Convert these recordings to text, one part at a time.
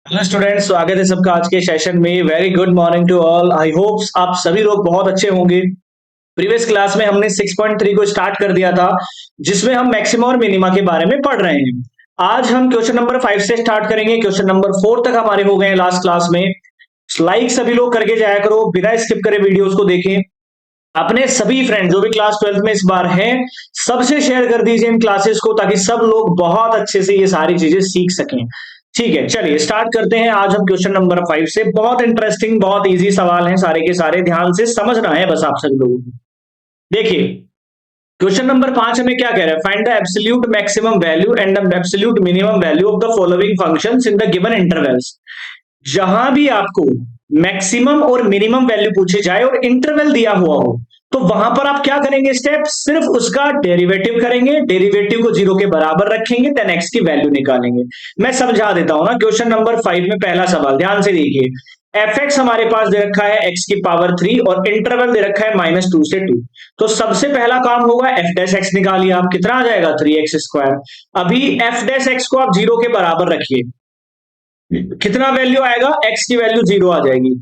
Hello students, स्वागत है सबका आज के सेशन में। Very good morning to all. I hope आप सभी लोग बहुत अच्छे होंगे। प्रीवियस क्लास में हमने 6.3 को स्टार्ट कर दिया था, जिसमें हम मैक्सिमा और मिनिमा के बारे में पढ़ रहे हैं। आज हम क्वेश्चन नंबर 5 से स्टार्ट करेंगे। क्वेश्चन नंबर 4 तक हमारे हो गए लास्ट क्लास में। लाइक सभी लोग करके जाया करो, बिना स्किप करे वीडियोस को देखें। अपने सभी फ्रेंड जो भी क्लास 12 में इस बार हैं, सबसे शेयर कर दीजिए इन क्लासेस को, ताकि सब लोग बहुत अच्छे से ये सारी चीजें सीख सकें। ठीक है, चलिए स्टार्ट करते हैं। आज हम क्वेश्चन नंबर 5 से, बहुत इंटरेस्टिंग बहुत इजी सवाल हैं सारे के सारे, ध्यान से समझना है बस आप सभी लोगों को। देखिए, क्वेश्चन नंबर 5 हमें क्या कह रहा है? Find the absolute maximum value and the absolute minimum value of the following functions in the given intervals. जहां भी आपको मैक्सिमम और मिनिमम वैल्यू पूछे जाए और इंटरवल दिया हुआ हो, तो वहां पर आप क्या करेंगे? स्टेप सिर्फ उसका डेरिवेटिव करेंगे, डेरिवेटिव को 0 के बराबर रखेंगे, देन x की वैल्यू निकालेंगे। मैं समझा देता हूं ना। क्वेश्चन नंबर 5 में पहला सवाल ध्यान से देखिए। fx हमारे पास दे रखा है x की पावर 3 और इंटरवल दे रखा है -2 से 2। तो सबसे पहला काम होगा f डैश x निकालिए आप। कितना आ जाएगा? 3x square. अभी f डैश x को आप 0 के बराबर रखिए। कितना वैल्यू आएगा? x की वैल्यू 0 आ जाएगी।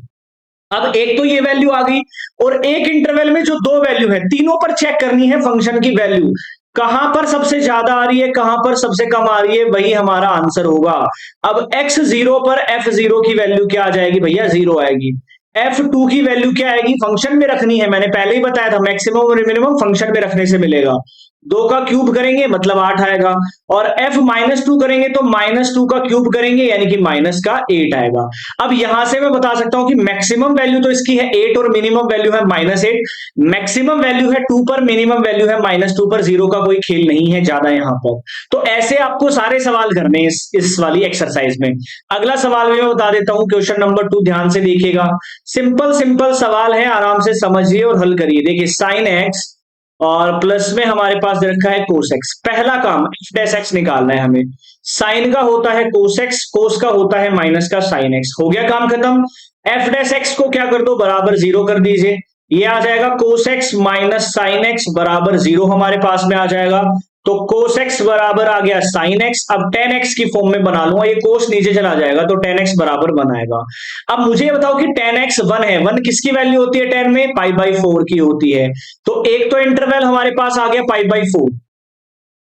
अब एक तो ये वैल्यू आ गई, और एक इंटरवल में जो दो वैल्यू है, तीनों पर चेक करनी है फंक्शन की वैल्यू। कहां पर सबसे ज्यादा आ रही है, कहां पर सबसे कम आ रही है, वही हमारा आंसर होगा। अब x0 पर f0 की वैल्यू क्या आ जाएगी भैया? 0 आएगी। f2 की वैल्यू क्या आएगी? फंक्शन में रखनी है, मैंने पहले ही बताया था मैक्सिमम और मिनिमम फंक्शन में रखने से मिलेगा। 2 का क्यूब करेंगे मतलब 8 आएगा, और f-2 करेंगे तो -2 का क्यूब करेंगे यानी कि माइनस का 8 आएगा। अब यहां से मैं बता सकता हूं कि मैक्सिमम वैल्यू तो इसकी है 8 और मिनिमम वैल्यू है -8। मैक्सिमम वैल्यू है 2 पर, मिनिमम वैल्यू है -2 पर। 0 का कोई खेल नहीं है ज्यादा यहां पर। तो ऐसे आपको सारे सवाल करने हैं इस वाली एक्सरसाइज में। अगला सवाल भी मैं बता देता हूं, क्वेश्चन नंबर 2 ध्यान से देखिएगा। सिंपल सिंपल सवाल है, आराम से समझिए और हल करिए। देखिए, साइन एक्स और प्लस में हमारे पास दे रखा है कोस एक्स। पहला काम एफ डैश एक्स निकालना है हमें। साइन का होता है कोस एक्स, कोस का होता है माइनस का साइन एक्स। हो गया काम खत्म। एफ डैश एक्स को क्या कर दो? बराबर 0 कर दीजिए। ये आ जाएगा cos x minus sine x बराबर 0 हमारे पास में आ जाएगा। तो कोस एक्स बराबर आ गया साइन एक्स। अब टेन एक्स की फॉर्म में बना लूंगा, ये कोस नीचे चला जाएगा तो टेन एक्स बराबर 1 आएगा। अब मुझे बताओ कि टेन एक्स 1 है, 1 किसकी वैल्यू होती है? 10 में π/4 की होती है। तो एक तो इंटरवल हमारे पास आ गया π/4,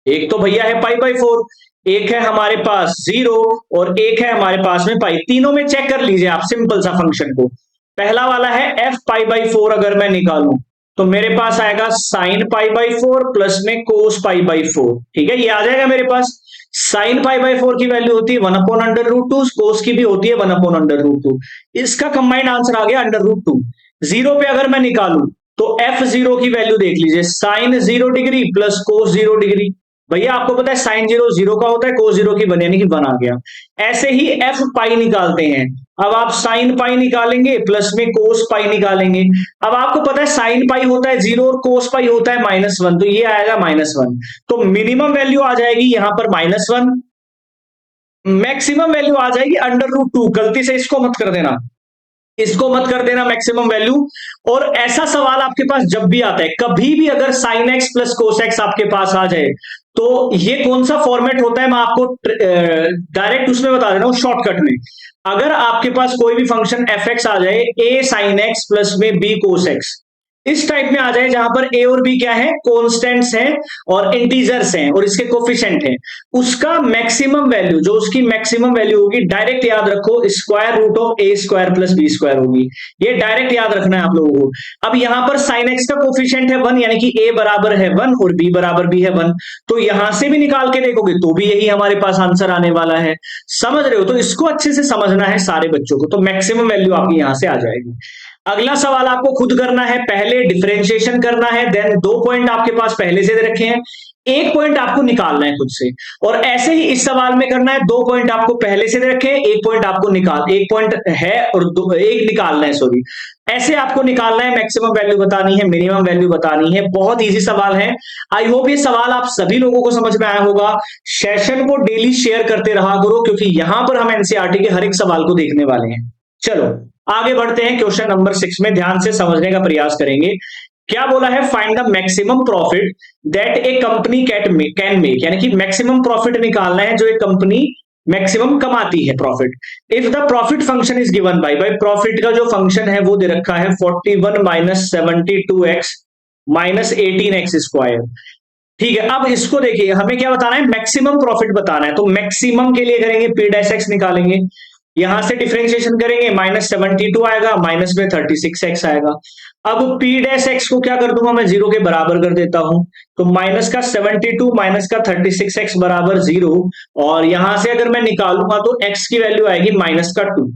एक तो भैया है π/4, एक है हमारे पास 0 और एक है हमारे पास में पाई। तीनों में चेक कर लीजिए आप सिंपल सा फंक्शन को। पहला वाला है f π/4, अगर मैं निकालूं तो मेरे पास आएगा साइन π/4 प्लस में कोस π/4। ठीक है, ये आ जाएगा मेरे पास। साइन π/4 की वैल्यू होती है 1/√2, कोस की भी होती है 1/√2। इसका कंबाइंड आंसर आ गया √2। 0 पे अगर मैं निकालूं तो f0 की वैल्यू देख लीजिए, sine 0 degree plus cos 0 degree. भैया आपको पता है साइन 0 0 का होता है, कोस 0 की 1 यानी कि 1 आ गया। ऐसे ही एफ पाई निकालते हैं। अब आप साइन पाई निकालेंगे प्लस में कोस पाई निकालेंगे। अब आपको पता है साइन पाई होता है 0 और कोस पाई होता है -1, तो ये आएगा -1। तो मिनिमम वैल्यू आ जाएगी यहां पर -1, मैक्सिमम वैल्यू आ जाएगी √2। गलती से इसको मत कर देना, इसको मत कर देना मैक्सिमम वैल्यू। और ऐसा सवाल आपके पास जब भी आता है, कभी भी अगर sine x plus cos x आपके पास आ जाए, तो ये कौन सा फॉर्मेट होता है मैं आपको डायरेक्ट उसमें बता दे रहा हूं शॉर्टकट में। अगर आपके पास कोई भी फंक्शन एफ एक्स आ जाए, ए साइन एक्स प्लस में बी कोस एक्स, इस टाइप में आ जाए जहां पर ए और बी क्या है? कॉन्स्टेंट्स हैं और इंटीजर्स हैं और इसके कोफिशिएंट हैं, उसका मैक्सिमम वैल्यू, जो उसकी मैक्सिमम वैल्यू होगी, डायरेक्ट याद रखो square root of A square plus B square होगी। ये डायरेक्ट याद रखना है आप लोगों को। अब यहां पर साइन एक्स का कोफिशिएंट है 1, यानी कि ए बराबर है 1 और बी बराबर भी है 1। तो यहां से भी निकाल के देखोगे तो भी यही हमारे पास आंसर आने वाला है। समझ रहे हो? तो इसको अच्छे से समझना है सारे बच्चों को। तो मैक्सिमम वैल्यू आपकी यहां से आ जाएगी। अगला सवाल आपको खुद करना है, पहले डिफरेंशिएशन करना है, देन 2 पॉइंट आपके पास पहले से दे रखे हैं, 1 पॉइंट आपको निकालना है खुद से। और ऐसे ही इस सवाल में करना है, 2 पॉइंट आपको पहले से दे रखे हैं, 1 पॉइंट आपको एक पॉइंट है और 1 निकालना है, सॉरी। ऐसे आपको निकालना है, मैक्सिमम वैल्यू बतानी है, मिनिमम वैल्यू बतानी है। बहुत इजी सवाल है। आई होप ये सवाल आप सभी लोगों को समझ में आया होगा। सेशन को डेली शेयर करते रहा करो, क्योंकि यहां पर हम एनसीईआरटी के हर एक सवाल को देखने वाले हैं। चलो आगे बढ़ते हैं। क्वेश्चन नंबर 6 में ध्यान से समझने का प्रयास करेंगे। क्या बोला है? Find the maximum profit that A company can make, यानी कि मैक्सिमम प्रॉफिट निकालना है जो एक कंपनी मैक्सिमम कमाती है profit. If the profit function is given by profit का जो फंक्शन है वो दे रखा है 41 माइनस 72x माइनस 18x²। ठीक है, अब इसको देखिए, हमें क्या बताना है, मैक्सिमम प्रॉफिट बताना है। तो मैक्सिमम के लिए करेंगे पी डैश एक्स निकालेंगे, यहां से डिफरेंशिएशन करेंगे, -72 आएगा, माइनस में 36x आएगा। अब पी डैश एक्स को क्या कर दूंगा मैं, जीरो के बराबर कर देता हूं। तो माइनस का 72 माइनस का 36x बराबर 0, और यहां से अगर मैं निकालूंगा तो x की वैल्यू आएगी -2।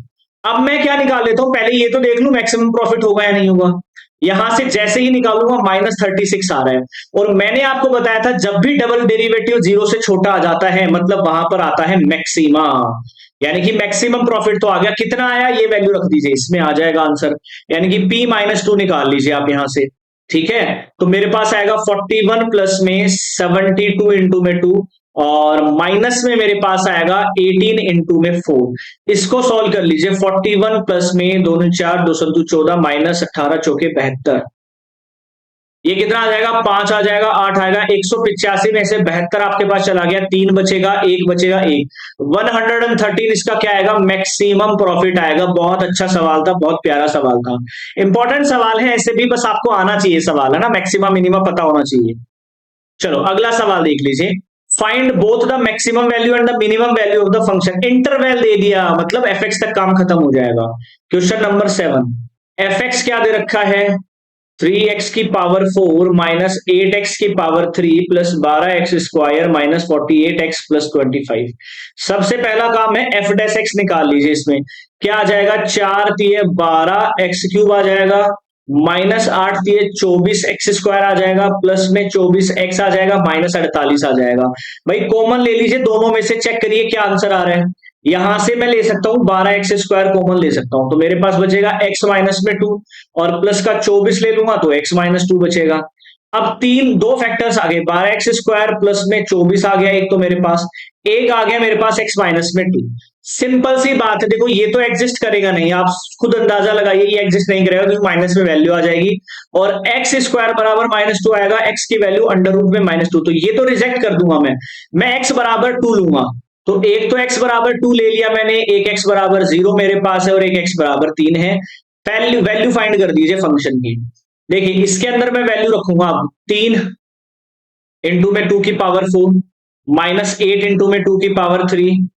अब मैं क्या निकाल लेता हूं, पहले ये तो देख लूं मैक्सिमम प्रॉफिट होगा या नहीं होगा। यहां से जैसे ही निकालूंगा -36 आ रहा है, और मैंने आपको बताया था जब भी डबल डेरिवेटिव जीरो से छोटा आ जाता है मतलब वहां पर आता है मैक्सिमा, यानी कि मैक्सिमम प्रॉफिट तो आ गया। कितना आया ये वैल्यू रख दीजिए, इसमें आ जाएगा आंसर, यानी कि p-2 निकाल लीजिए आप यहां से। ठीक है, तो मेरे पास आएगा 41 प्लस में 72 इंटू में 2, और माइनस में मेरे पास आएगा 18 इंटू में 4। इसको सॉल्व कर लीजिए, 41 प्लस में 2 4 2 7 14 माइनस 18 चौके 72, ये कितना आ जाएगा, 5 आ जाएगा, 8 आएगा, 185 में से 72 आपके पास चला गया, 3 बचेगा, 1 बचेगा, 113 इसका क्या आएगा, मैक्सिमम प्रॉफिट आएगा। बहुत अच्छा सवाल था, बहुत प्यारा सवाल था, इंपॉर्टेंट सवाल है, ऐसे भी बस आपको आना चाहिए सवाल, है ना, मैक्सिमम मिनिमम पता होना चाहिए। चलो अगला सवाल देख लीजिए, find both the maximum value and the minimum value of the function. Interval दे दिया मतलब एफ एक्स तक काम खत्म हो जाएगा। क्वेश्चन नंबर 7, एफ एक्स क्या दे रखा है, 3x की पावर 4 माइनस 8x की power 3 plus 12x² minus 48x plus 25। सबसे पहला काम है एफ डैश एक्स निकाल लीजिए। इसमें क्या आ जाएगा, 4 दिए 12x³ आ जाएगा, माइनस 8 दिए 24x² आ जाएगा, प्लस में 24x आ जाएगा, माइनस 48 आ जाएगा। भाई कॉमन ले लीजिए दोनों में से, चेक करिए क्या आंसर आ रहा है। यहां से मैं ले सकता हूं 12x² कॉमन ले सकता हूं, तो मेरे पास बचेगा x माइनस में 2, और प्लस का 24 ले लूंगा तो x माइनस 2 बचेगा। अब दो फैक्टर्स आ गए, 12x² प्लस में 24 आ गया एक, तो मेरे पास एक आ गया मेरे पास x माइनस में 2। सिंपल सी बात है, देखो ये तो एग्जिस्ट करेगा नहीं, आप खुद अंदाजा लगाइए, ये एग्जिस्ट नहीं करेगा क्योंकि माइनस में वैल्यू आ जाएगी, और x² बराबर -2 आएगा, x की वैल्यू अंडर रूट में -2, तो ये तो रिजेक्ट कर दूंगा मैं x बराबर 2 लूंगा। तो एक तो x बराबर 2 ले लिया मैंने, एक x बराबर 0 मेरे पास है, और एक x बराबर 3 है। वैल्यू फाइंड कर दीजिए फंक्शन की। देखिए इसके अंदर मैं वैल्यू रखूंगा, 3 इंटू में 2 की पावर 4 माइनस 8 इंटू में 2 की पावर 3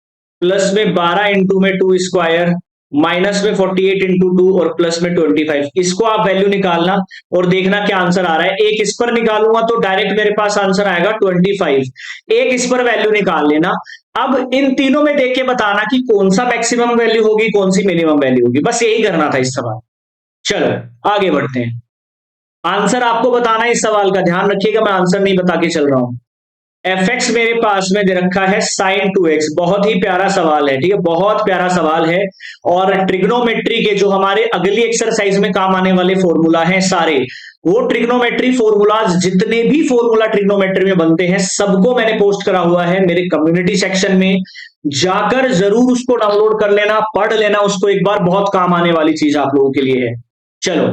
प्लस में 12 इंटू में 2 स्क्वायर माइनस में 48 इंटू 2 और प्लस में 25। इसको आप वैल्यू निकालना और देखना क्या आंसर आ रहा है। एक इस पर निकालूंगा तो डायरेक्ट मेरे पास आंसर आएगा 25, एक इस पर वैल्यू निकाल लेना। अब इन तीनों में देख के बताना कि कौन सा मैक्सिमम वैल्यू होगी, कौन सी मिनिमम वैल्यू होगी, बस यही करना था इस सवाल। चलो आगे बढ़ते हैं, आंसर आपको बताना है इस सवाल का, ध्यान रखिएगा, मैं आंसर नहीं बता के चल रहा हूं। एफ एक्स मेरे पास में दे रखा है sin 2x, बहुत ही प्यारा सवाल है, ठीक है, बहुत प्यारा सवाल है। और ट्रिग्नोमेट्री के जो हमारे अगली एक्सरसाइज में काम आने वाले फॉर्मूला हैं सारे, वो ट्रिग्नोमेट्री फॉर्मूलाज, जितने भी फॉर्मूला ट्रिग्नोमेट्री में बनते हैं सबको मैंने पोस्ट करा हुआ है मेरे कम्युनिटी सेक्शन में, जाकर जरूर उसको डाउनलोड कर लेना, पढ़ लेना उसको एक बार, बहुत काम आने वाली चीज आप लोगों के लिए है। चलो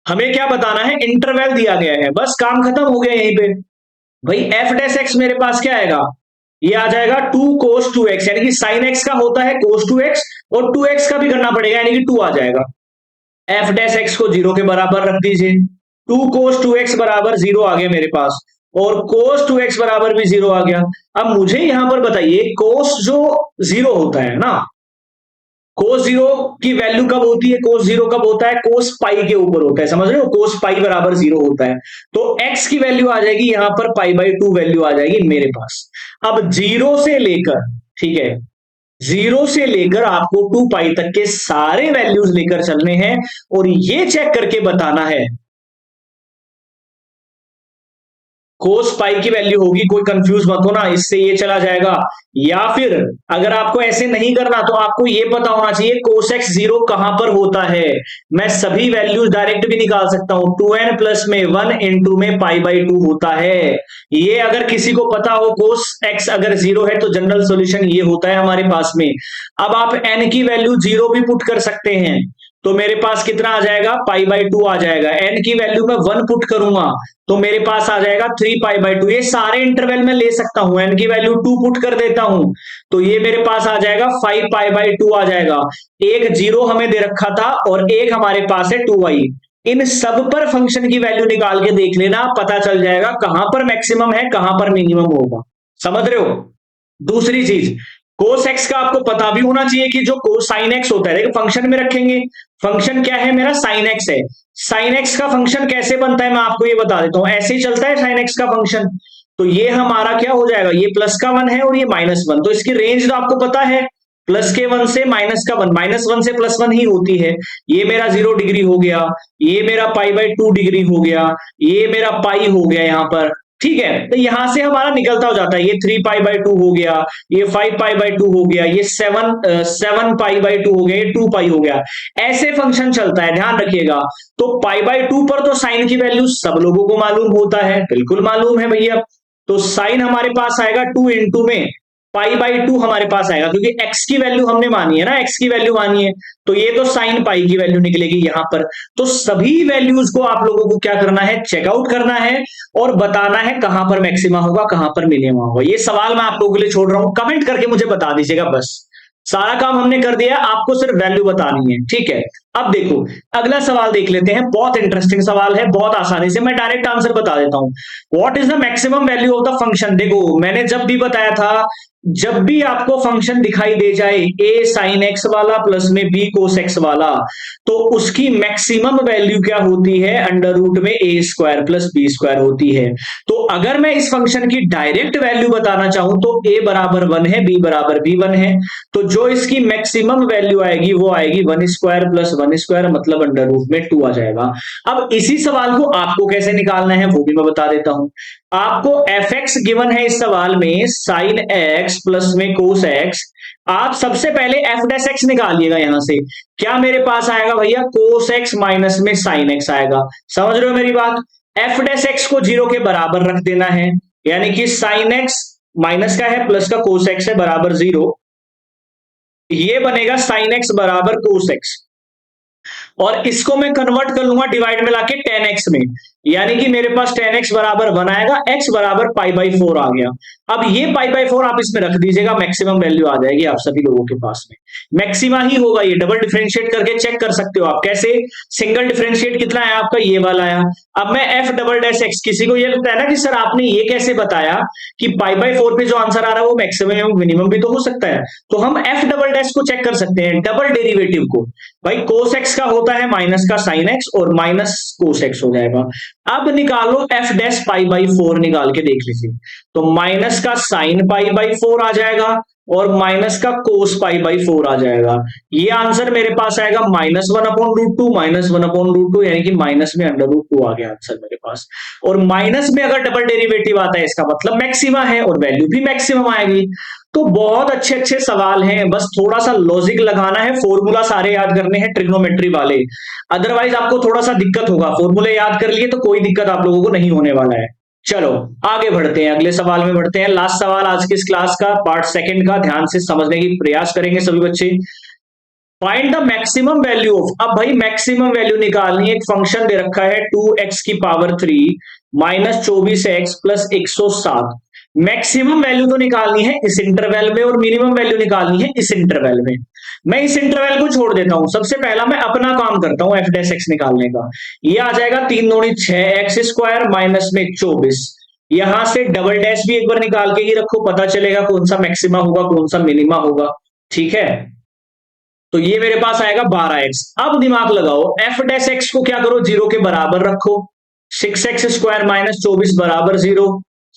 हमें क्या बताना है, इंटरवल दिया गया है, बस काम खत्म हो गया यहीं पे। भाई एफ डैश एक्स मेरे पास क्या आएगा, ये आ जाएगा 2 cos 2x, यानी कि साइन एक्स का होता है cos 2x, और 2x का भी करना पड़ेगा, यानी कि 2 आ जाएगा। एफ डैश एक्स को 0 के बराबर रख दीजिए, 2 cos 2x बराबर 0 आ गया मेरे पास, और cos 2x बराबर भी 0 आ गया। अब मुझे यहां पर बताइए, cos जो 0 होता है ना, कोस जीरो की वैल्यू कब होती है, कोस जीरो कब होता है, कोस पाई के ऊपर होता है, समझ रहे हो, कोस पाई बराबर 0 होता है। तो x की वैल्यू आ जाएगी यहां पर π/2 वैल्यू आ जाएगी मेरे पास। अब 0 से लेकर, ठीक है, 0 से लेकर आपको 2 पाई तक के सारे वैल्यूज लेकर चलने हैं, और ये चेक करके बताना है कोस पाई की वैल्यू होगी, कोई कंफ्यूज मत होना, इससे ये चला जाएगा। या फिर अगर आपको ऐसे नहीं करना तो आपको ये पता होना चाहिए कोस एक्स 0 कहां पर होता है। मैं सभी वैल्यूज डायरेक्ट भी निकाल सकता हूं, 2n प्लस में 1 इंटू में π/2 होता है। ये अगर किसी को पता हो कोस एक्स अगर 0 है तो जनरल सॉल्यूशन ये होता है हमारे पास में। अब आप n की वैल्यू 0 भी पुट कर सकते हैं, तो मेरे पास कितना आ जाएगा, पाई बाई 2 आ जाएगा। एन की वैल्यू में 1 पुट करूंगा तो मेरे पास आ जाएगा 3 पाई बाई 2। ये सारे इंटरवल में ले सकता हूं, एन की वैल्यू 2 पुट कर देता हूं तो ये मेरे पास आ जाएगा 5 पाई बाई 2 आ जाएगा। एक जीरो हमें दे रखा था और एक हमारे पास है 2y। इन सब पर फंक्शन की वैल्यू निकाल के देख लेना, पता चल जाएगा कहां पर मैक्सिमम है कहां पर मिनिमम होगा। समझ रहे हो? दूसरी चीज, कोस एक्स का आपको पता भी होना चाहिए कि जो कोस साइन एक्स होता है, देखो फंक्शन में रखेंगे, फंक्शन क्या है मेरा, साइन एक्स है। साइन एक्स का फंक्शन कैसे बनता है मैं आपको ये बता देता हूं, ऐसे ही चलता है साइन एक्स का फंक्शन। तो ये हमारा क्या हो जाएगा, ये प्लस का 1 है और ये -1, तो इसकी रेंज तो आपको पता है, प्लस के 1 से माइनस का 1, -1 से +1 ही होती है। ये मेरा 0 डिग्री हो गया, ये मेरा पाई बाई 2 डिग्री हो गया, ये मेरा पाई हो गया यहां पर। ठीक है, तो यहां से हमारा निकलता हो जाता है, ये 3 पाई बाई 2 हो गया, ये 5 पाई बाई 2 हो गया, ये 7 पाई बाई 2 हो गया, ये 2 पाई हो गया। ऐसे फंक्शन चलता है, ध्यान रखिएगा। तो पाई बाई 2 पर तो साइन की वैल्यू सब लोगों को मालूम होता है, बिल्कुल मालूम है भैया। तो साइन हमारे पास आएगा 2 इंटू में पाई बाई 2 हमारे पास आएगा, क्योंकि x की वैल्यू हमने मानी है ना, x की वैल्यू मानी है, तो ये तो साइन पाई की वैल्यू निकलेगी यहां पर। तो सभी वैल्यूज को आप लोगों को क्या करना है, चेकआउट करना है और बताना है कहां पर मैक्सिमा होगा कहां पर मिनिमम होगा। ये सवाल मैं आप लोगों के लिए छोड़ रहा हूं, कमेंट करके मुझे बता दीजिएगा, बस सारा काम हमने कर दिया, आपको सिर्फ वैल्यू बतानी है। ठीक है, अब देखो अगला सवाल देख लेते हैं, बहुत इंटरेस्टिंग सवाल है, बहुत आसानी से मैं डायरेक्ट आंसर बता देता हूं। What is the maximum value of the function. देखो मैंने जब भी बताया था, जब भी आपको फंक्शन दिखाई दे जाए a sin x वाला प्लस में b cos x वाला, तो उसकी मैक्सिमम वैल्यू क्या होती है, अंडर रूट में a square plus b square होती है। तो अगर मैं इस फंक्शन की डायरेक्ट वैल्यू बताना चाहूं तो a बराबर 1 है, b बराबर भी 1 है, तो जो इसकी मैक्सिमम वैल्यू आएगी वो आएगी 1 स्क्वायर प्लस 1 स्क्वायर, मतलब अंडर रूट में 2 आ जाएगा। अब इसी सवाल को आपको कैसे निकालना है वो भी मैं बता देता हूं। आपको एफ एक्स गिवन है इस सवाल में, साइन एक्स प्लस में कोस एक्स। आप सबसे पहले एफ डैश एक्स निकालिएगा यहां से, क्या मेरे पास आएगा भैया, कोस एक्स माइनस में साइन एक्स आएगा। समझ रहे हो मेरी बात? एफ डैश एक्स को 0 के बराबर रख देना है, यानी कि साइन एक्स माइनस का है प्लस का कोस एक्स है बराबर 0, ये बनेगा साइन एक्स बराबर कोस एक्स, और इसको मैं कन्वर्ट कर लूंगा डिवाइड में लाके tan x में, यानी कि मेरे पास tan x बराबर 1 आएगा, x बराबर पाई बाई 4 आ गया। अब ये पाई बाई 4 आप इसमें रख दीजिएगा, मैक्सिमम वैल्यू आ जाएगी आप सभी लोगों के पास में, मैक्सिमा ही होगा ये। डबल डिफरेंशिएट करके चेक कर सकते हो आप, कैसे, सिंगल डिफरेंशिएट कितना है आपका, ये वाला आया। अब मैं एफ डबल डैश एक्स, किसी को ये लगता है ना कि सर आपने ये कैसे बताया कि पाई बाई 4 पे जो आंसर आ रहा है वो मैक्सिमम एवं मिनिमम भी तो हो सकता है, तो हम एफ डबल डैश को चेक कर सकते हैं, डबल डेरिवेटिव को। भाई कोस एक्स का होता है माइनस का साइन एक्स और माइनस कोस एक्स हो जाएगा। अब निकालो एफ डैश पाई बाई 4, निकाल के देख लीजिए, तो माइनस का साइन पाई बाई 4 आ जाएगा और माइनस का कोस पाई बाई 4 आ जाएगा। ये आंसर मेरे पास आएगा -1/√2, -1/√2, यानी कि माइनस में √2 आ गया आंसर मेरे पास। और माइनस में अगर डबल डेरिवेटिव आता है इसका मतलब मैक्सिमा है और वैल्यू भी मैक्सिमम आएगी। तो बहुत अच्छे अच्छे सवाल हैं, बस थोड़ा सा लॉजिक लगाना है, फॉर्मूला सारे याद करने हैं ट्रिग्नोमेट्री वाले, अदरवाइज आपको थोड़ा सा दिक्कत होगा। फॉर्मूले याद कर लिए तो कोई दिक्कत आप लोगों को नहीं होने वाला है। चलो आगे बढ़ते हैं, अगले सवाल में बढ़ते हैं। लास्ट सवाल आज की इस क्लास का, पार्ट सेकंड का, ध्यान से समझने की प्रयास करेंगे सभी बच्चे। Find the maximum value of, अब भाई मैक्सिमम वैल्यू निकालनी है। एक फंक्शन दे रखा है 2x की power 3 minus 24x plus 107। Maximum value तो निकालनी है इस इंटरवल में और मिनिमम वैल्यू निकालनी है इस इंटरवल में। मैं इस इंटरवल को छोड़ देता हूं, सबसे पहला मैं अपना काम करता हूं एफ डैश एक्स निकालने का। ये आ जाएगा 3 दूनी 6x स्क्वायर माइनस में 24। यहां से डबल डैश भी एक बार निकाल के ही रखो, पता चलेगा कौन सा मैक्सिमा होगा कौन सा मिनिमा होगा। ठीक है, तो ये मेरे पास आएगा 12x। अब दिमाग लगाओ, एफ डैश एक्स को क्या करो, 0 के बराबर रखो। 6x स्क्वायर माइनस 24 बराबर 0,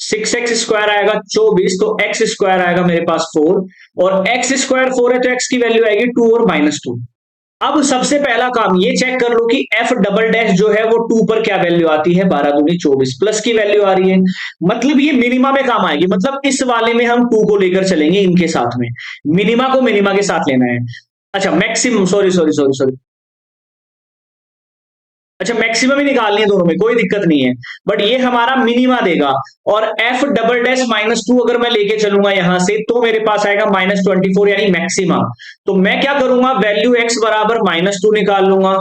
6x स्क्वायर आएगा 24, तो x स्क्वायर आएगा मेरे पास 4, और x स्क्वायर 4 है तो x की वैल्यू आएगी 2 और -2। अब सबसे पहला काम ये चेक कर लो कि f डबल डैश जो है वो 2 पर क्या वैल्यू आती है, 12 दूनी 24 प्लस की वैल्यू आ रही है, मतलब ये मिनिमा में काम आएगी। मतलब इस वाले में हम 2 को लेकर चलेंगे इनके साथ में, मिनिमा को मिनिमा के साथ लेना है। अच्छा maximum, sorry sorry sorry sorry, अच्छा, मैक्सिमम ही निकालनी है दोनों में, कोई दिक्कत नहीं है, बट ये हमारा मिनिमा देगा। और एफ डबल डैश -2 अगर मैं लेके चलूंगा यहां से, तो मेरे पास आएगा -24 यानी मैक्सिमा। तो मैं क्या करूंगा, वैल्यू x बराबर -2 निकाल लूंगा,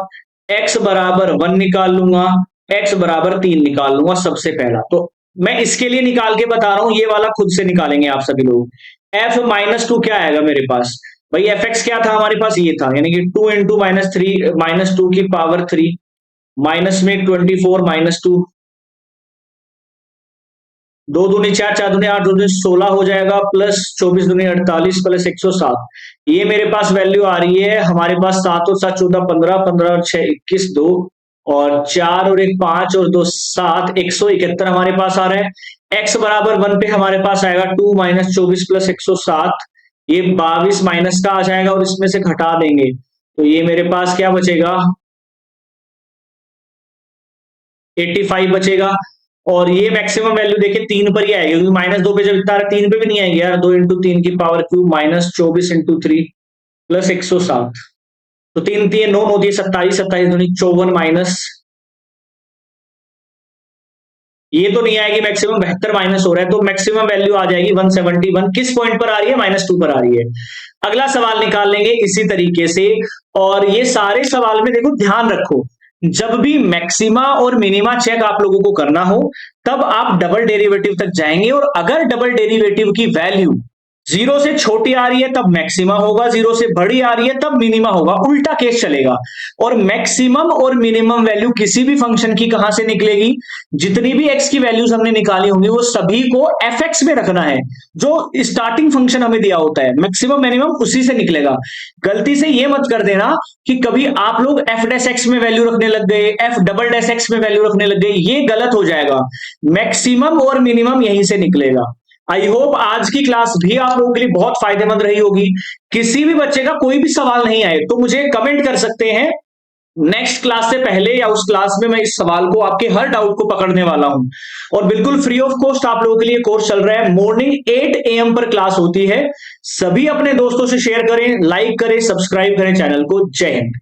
x बराबर 1 निकाल लूंगा, x बराबर 3 निकाल लूंगा सबसे पहला। तो मैं इसके लिए निकाल के बता रहा हूं, ये वाला खुद से निकालेंगे आप सभी लोग। f -2 क्या आएगा मेरे पास, भाई एफ एक्स क्या था हमारे पास, ये था, यानी कि 2 इंटू -2 की पावर 3, माइनस में 24 -2, 2 दूनी 4, 4 दूनी 8, 2 दूनी 16 हो जाएगा, प्लस 24 दूनी 48 प्लस 107। ये मेरे पास वैल्यू आ रही है हमारे पास 7 और 7 14 15, 15 और 6 21, 2 और 4 और 1 5 और 2 7, 171 हमारे पास आ रहा है। x बराबर 1 पे हमारे पास आएगा 2 -24 प्लस 107, ये 22 माइनस का आ जाएगा और इसमें से घटा देंगे, तो ये मेरे पास क्या बचेगा, 85 बचेगा। और ये मैक्सिमम वैल्यू देखिए 3 पर ही आएगी, क्योंकि -2 पे जब इतना 3 पे भी नहीं आएगी यार, 2 इंटू 3 की पावर क्यूब -24 इंटू 3 प्लस 107, तो 3 3 9 होती है 27, 27 दूनी 54 माइनस, ये तो नहीं आएगी मैक्सिमम, 72 माइनस हो रहा है, तो मैक्सिमम वैल्यू आ जाएगी 171। किस पॉइंट पर आ रही है, -2 पर आ रही है। अगला सवाल निकाल लेंगे इसी तरीके से। और ये सारे सवाल में देखो ध्यान रखो, जब भी मैक्सिमा और मिनिमा चेक आप लोगों को करना हो, तब आप डबल डेरिवेटिव तक जाएंगे, और अगर डबल डेरिवेटिव की वैल्यू 0 से छोटी आ रही है तब मैक्सिमा होगा, 0 से बड़ी आ रही है तब मिनिमा होगा, उल्टा केस चलेगा। और मैक्सिमम और मिनिमम वैल्यू किसी भी फंक्शन की कहां से निकलेगी, जितनी भी x की वैल्यूज हमने निकाली होंगी वो सभी को fx में रखना है, जो स्टार्टिंग फंक्शन हमें दिया होता है, मैक्सिमम मिनिमम उसी से निकलेगा। गलती से ये मत कर देना कि कभी आप लोग f डैश x में वैल्यू रखने लग गए, f डबल डैश x में वैल्यू रखने लग गए, ये गलत हो जाएगा। मैक्सिमम और मिनिमम यहीं से निकलेगा। आई होप आज की क्लास भी आप लोगों के लिए बहुत फायदेमंद रही होगी। किसी भी बच्चे का कोई भी सवाल नहीं आए तो मुझे कमेंट कर सकते हैं, नेक्स्ट क्लास से पहले या उस क्लास में मैं इस सवाल को, आपके हर डाउट को पकड़ने वाला हूं। और बिल्कुल फ्री ऑफ कॉस्ट आप लोगों के लिए कोर्स चल रहा है, मॉर्निंग 8 AM पर क्लास होती है। सभी अपने दोस्तों से शेयर करें, लाइक करें, सब्सक्राइब करें चैनल को। जय हिंद।